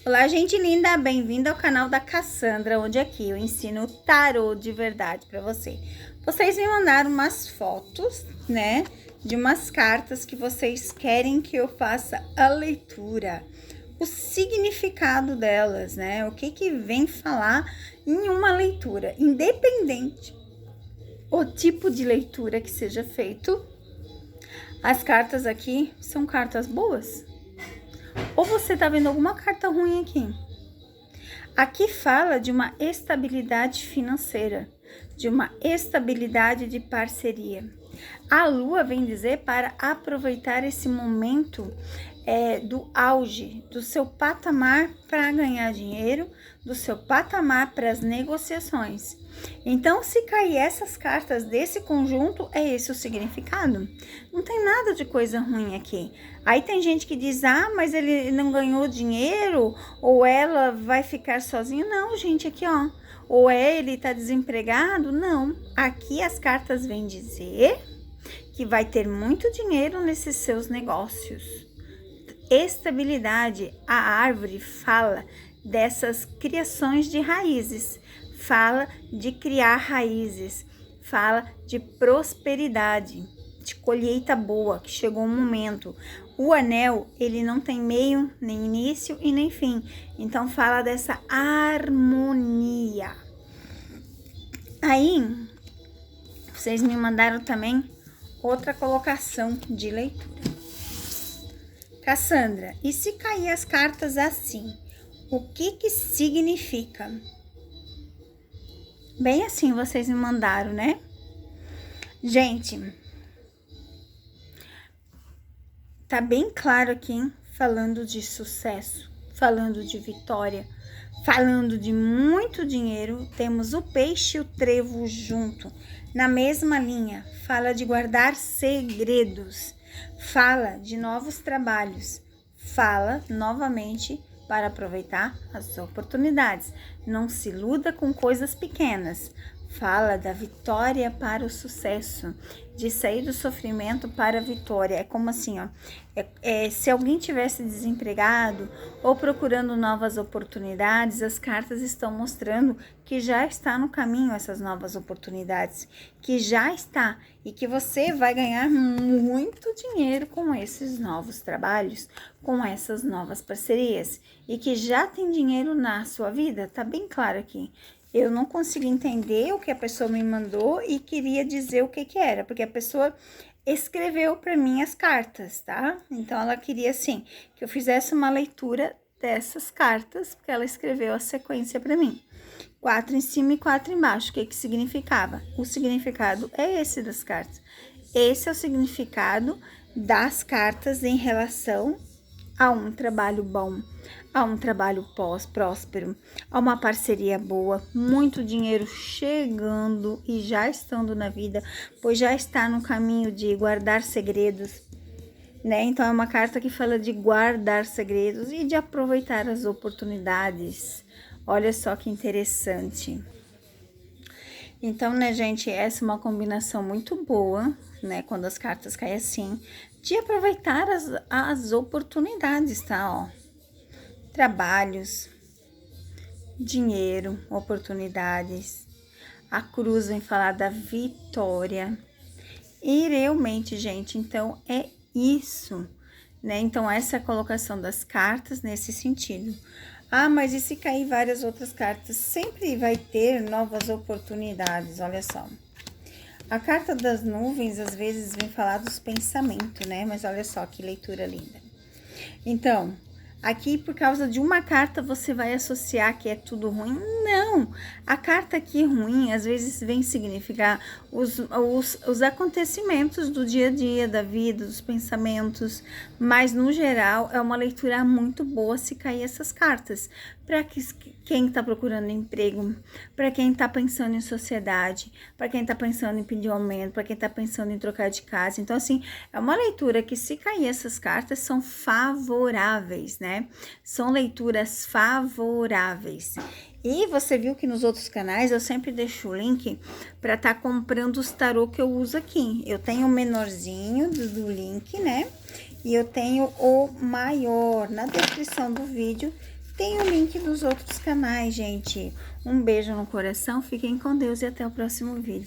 Olá, gente linda, bem-vinda ao canal da Cassandra, onde aqui eu ensino tarô de verdade para você. Vocês me mandaram umas fotos, né, de umas cartas que vocês querem que eu faça a leitura, o significado delas, né, o que vem falar em uma leitura, independente o tipo de leitura que seja feito. As cartas aqui são cartas boas? Ou você tá vendo alguma carta ruim aqui? Aqui fala de uma estabilidade financeira, de uma estabilidade de parceria. A lua vem dizer para aproveitar esse momento do auge, do seu patamar para ganhar dinheiro, do seu patamar para as negociações. Então, se cair essas cartas desse conjunto, é esse o significado. Não tem nada de coisa ruim aqui. Aí tem gente que diz, mas ele não ganhou dinheiro, ou ela vai ficar sozinha. Não, gente, aqui, ó. Ou ele tá desempregado. Não, aqui as cartas vêm dizer que vai ter muito dinheiro nesses seus negócios. Estabilidade, a árvore fala dessas criações de raízes, fala de criar raízes, fala de prosperidade, de colheita boa, que chegou um momento. O anel, ele não tem meio, nem início e nem fim, então fala dessa harmonia. Aí, vocês me mandaram também outra colocação de leitura. Cassandra, e se cair as cartas assim, o que significa? Bem assim vocês me mandaram, né? Gente, tá bem claro aqui, falando de sucesso, falando de vitória, falando de muito dinheiro. Temos o peixe e o trevo junto, na mesma linha. Fala de guardar segredos, fala de novos trabalhos, fala novamente para aproveitar as oportunidades. Não se iluda com coisas pequenas. Fala da vitória para o sucesso, de sair do sofrimento para a vitória. É como assim, ó. Se alguém tivesse desempregado ou procurando novas oportunidades, as cartas estão mostrando que já está no caminho essas novas oportunidades, que já está e que você vai ganhar muito dinheiro com esses novos trabalhos, com essas novas parcerias, e que já tem dinheiro na sua vida. Tá bem claro aqui. Eu não consegui entender o que a pessoa me mandou e queria dizer o que era, porque a pessoa escreveu para mim as cartas, tá? Então, ela queria, assim, que eu fizesse uma leitura dessas cartas, porque ela escreveu a sequência para mim. 4 em cima e 4 embaixo. O que significava? O significado é esse das cartas. Esse é o significado das cartas em relação a um trabalho bom, a um trabalho próspero, a uma parceria boa, muito dinheiro chegando e já estando na vida, pois já está no caminho de guardar segredos, né? Então, é uma carta que fala de guardar segredos e de aproveitar as oportunidades. Olha só que interessante. Então, né, gente, essa é uma combinação muito boa, né, quando as cartas caem assim, de aproveitar as oportunidades, tá, ó. Trabalhos, dinheiro, oportunidades. A cruz vem falar da vitória. E realmente, gente, então é isso, né? Então, essa é a colocação das cartas nesse sentido. Mas e se cair várias outras cartas? Sempre vai ter novas oportunidades, olha só. A carta das nuvens, às vezes, vem falar dos pensamentos, né? Mas olha só que leitura linda. Então, aqui, por causa de uma carta, você vai associar que é tudo ruim? Não! A carta aqui ruim, às vezes, vem significar os acontecimentos do dia a dia, da vida, dos pensamentos. Mas, no geral, é uma leitura muito boa se cair essas cartas. Para quem está procurando emprego, para quem está pensando em sociedade, para quem está pensando em pedir aumento, para quem está pensando em trocar de casa. Então, assim, é uma leitura que, se cair essas cartas, são favoráveis, né? São leituras favoráveis. E você viu que nos outros canais eu sempre deixo o link para estar comprando os tarô que eu uso aqui. Eu tenho o menorzinho do link, né? E eu tenho o maior. Na descrição do vídeo tem o link dos outros canais, gente. Um beijo no coração, fiquem com Deus e até o próximo vídeo.